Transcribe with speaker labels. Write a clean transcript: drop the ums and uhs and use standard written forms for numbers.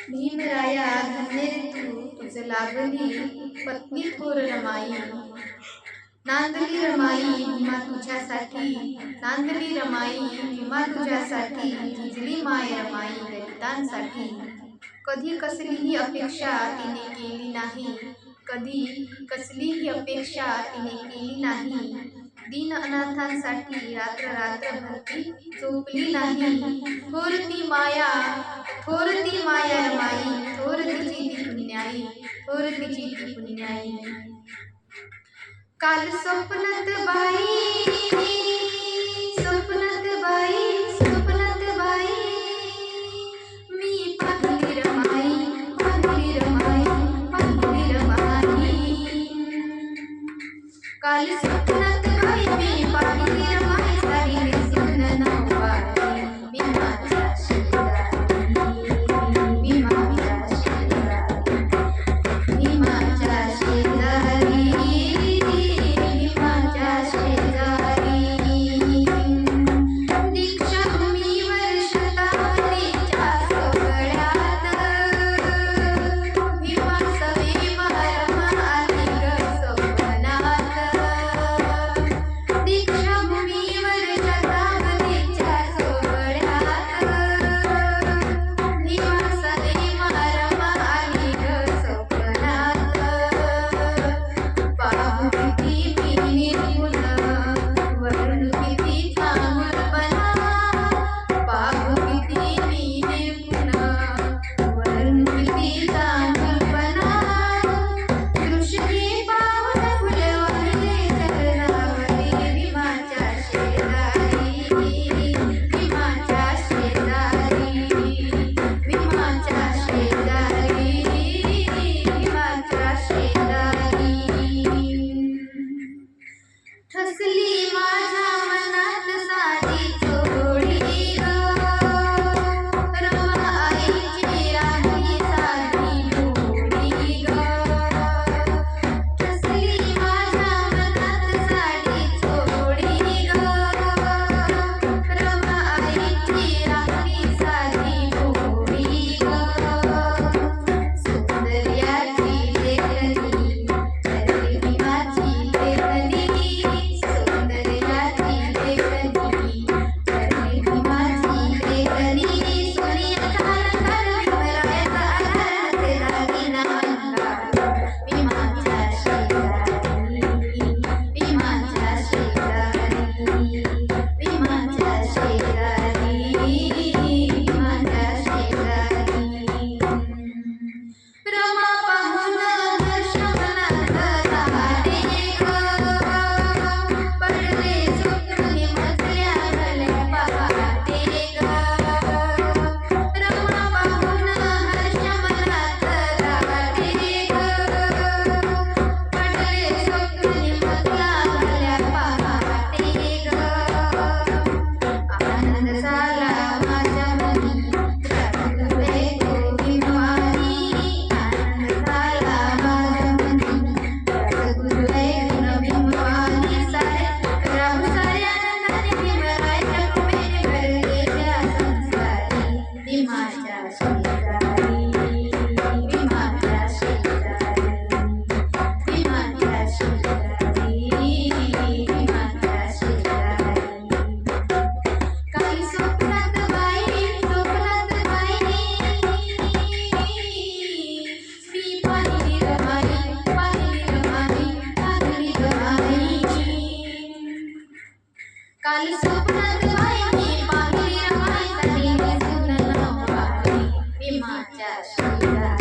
Speaker 1: भीमराया धन्य तू तुझ लागली पत्नी थोर रमाई। नांदली रमाई भीमा तुझ्यासाठी, नांदली रमाई भीमा तुझ्यासाठी, झिजली माय रमाई दलितांसाठी। कधी कसलीही अपेक्षा तिने केली नाही, कधी कसलीही अपेक्षा तिने केली नाही। दीन अनाथांसाठी रात्र रात्रभर ती झोपली नाही। थोर ती माया रमाई, थोर तिची ती पुण्याई, थोर तिची ती पुण्याई। काल स्वप्नात बाई, स्वप्नात बाई, स्वप्नात बाई, मी पाहिली रमाई, पाहिली रमाई, पाहिली रमाई। काल स्वप्नात बाई मी पाहिली रमाई, साडी नेसून नऊवारी भीमाच्या शेजारी, भीमाच्या शेजारी, भीमाच्या शेजारी, भीमाच्या शेजारी। दीक्षाभूमीवर शतावरीच्या सोहळ्यात भीमा सवे मारमा आली ग स्वप्नात। दीक्षाभूमीवर शतावरीच्या सोहळ्यात भीमा सवे मारमा आली ग स्वप्नात। पाहू किती मी निर्गुण, वर्णू किती चांगुलपणा, पाहू किती मी निर्गुण, वर्णू किती चांगुलपणा। दृष्टी पाहून फुलवाहिले चरणावरी भीमाच्या शेजारी, भीमाच्या शेजारी, भीमाच्या शेजारी, भीमाच्या शेजारी। ठसली माझ्या मनात साधी चोळी ग, रमा आईची राखी साधी भोळी ग। ठसली माझ्या मनात साधी चोळी ग, रमा आईची राखी साधी भोळी ग। सौंदर्याची लेखनी करते भीमाची लेखनी, सौंदर्याची लेखनी करते भीमाची लेखनी। सोन्याचा अलंकार भीमरायाचा आधार, नसे दागिना अलंकार भीमाच्या शेजारी, भीमाच्या शेजारी, भीमाच्या शेजारी, भीमाच्या शेजारी। रमा पाहून हर्ष मनात राहते ग, पडले झोपून मजल्या भल्या पहाटे ग। रमा पाहून हर्ष मनात राहते ग, पडले झोपून मजल्या भल्या पहाटे ग। आनंद झाला माझ्या मनी राखुले तो भीमवानी, आनंद झाला माझ्या मनी राखुले तो भीमवानी। राहू साऱ्या आनंदाने भीमरायाच्या कृपेने भरलेल्या संसारी, भीमाच्या शेजारी, भीमाच्या शेजारी, भीमाच्या शेजारी, भीमाच्या शेजारी। काही स्वप्नात बाई, स्वप्नात बाई, मी पाहिली रमाई, पाहिली रमाई, पाहिली रमाई। काल स्वप्नात बाई मी पाहिली रमाई, साडी नेसून नऊवारी भीमाच्या शेजारी।